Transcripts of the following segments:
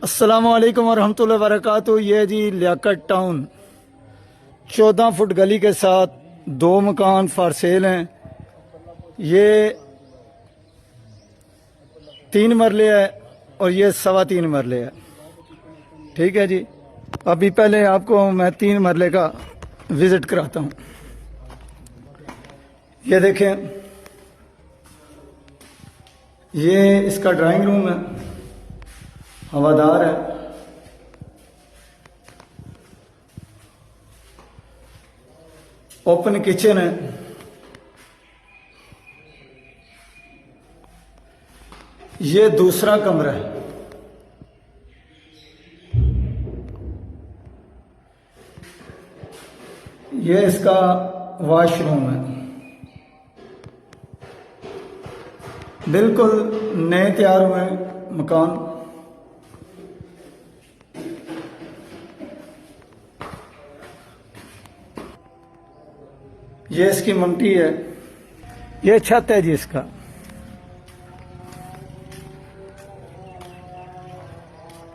अस्सलामुअलैकुम वरहमतुल्लाहि वबरकातुहू। ये जी लियाकत टाउन 14 फुट गली के साथ 2 मकान फॉर सेल हैं। ये 3 मरले है और ये 3.25 मरले है। ठीक है जी, अभी पहले आपको मैं 3 मरले का विज़िट कराता हूँ। ये देखें, ये इसका ड्राइंग रूम है, हवादार है। ओपन किचन है। ये दूसरा कमरा है। ये इसका वॉशरूम है। बिल्कुल नए तैयार हुए मकान। ये इसकी ममटी है। ये छत है जी इसका।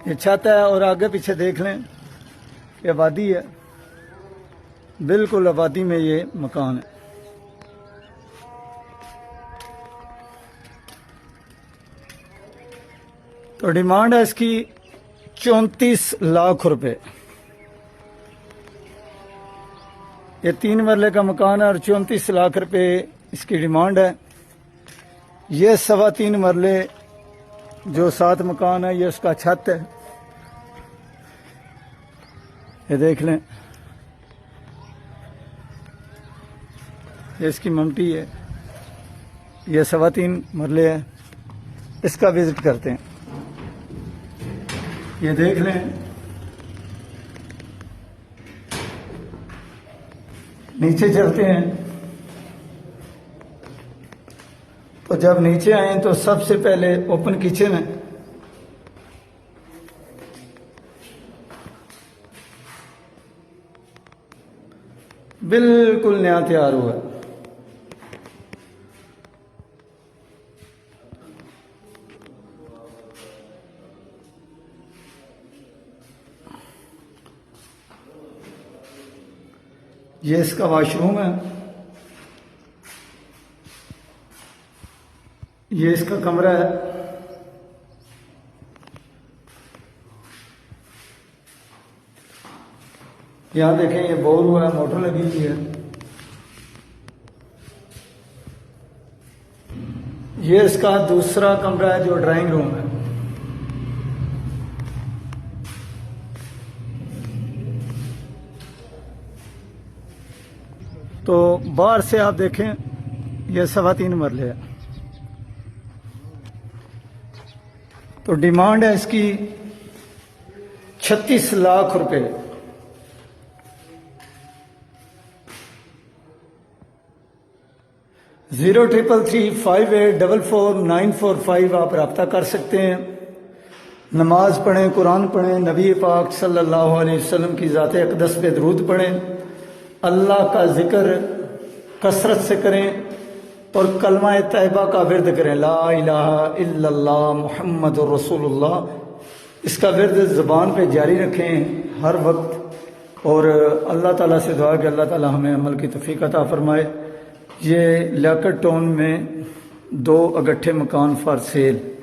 ये छत है और आगे पीछे देख लें, ये आबादी है। बिल्कुल आबादी में ये मकान है। तो डिमांड है इसकी 34 लाख रुपए। ये 3 मरले का मकान है और 34 लाख रुपए इसकी डिमांड है। ये 3.25 मरले जो 7 मकान है, ये उसका छत है। ये देख लें, ये इसकी ममटी है। ये 3.25 मरले है। इसका विजिट करते हैं। ये देख लें, नीचे चलते हैं। तो जब नीचे आए तो सबसे पहले ओपन किचन है। बिल्कुल नया तैयार हुआ है। ये इसका वॉशरूम है। ये इसका कमरा है। यहां देखें, ये बोर हुआ है, मोटर लगी हुई है। ये इसका दूसरा कमरा है जो ड्राइंग रूम है। तो बाहर से आप देखें, यह 3.25 मरले है। तो डिमांड है इसकी 36 लाख रुपए। $033358444945 आप रब्ता कर सकते हैं। नमाज पढ़ें, कुरान पढ़ें, नबी पाक सल्लल्लाहु अलैहि वसल्लम की ज़ात अक़दस पे दरूद पढ़ें, अल्लाह का जिक्र कसरत से करें और कलमा तैयबा का विर्द करें, ला इलाहा इल्लल्लाह मुहम्मदुर रसूलुल्लाह। इसका विर्द ज़बान पे जारी रखें हर वक्त। और अल्लाह ताला से दुआ कि अल्लाह ताला हमें अमल की तौफीक अता फरमाए। ये लियाकत टाउन में 2 अगट्ठे मकान फॉर सेल।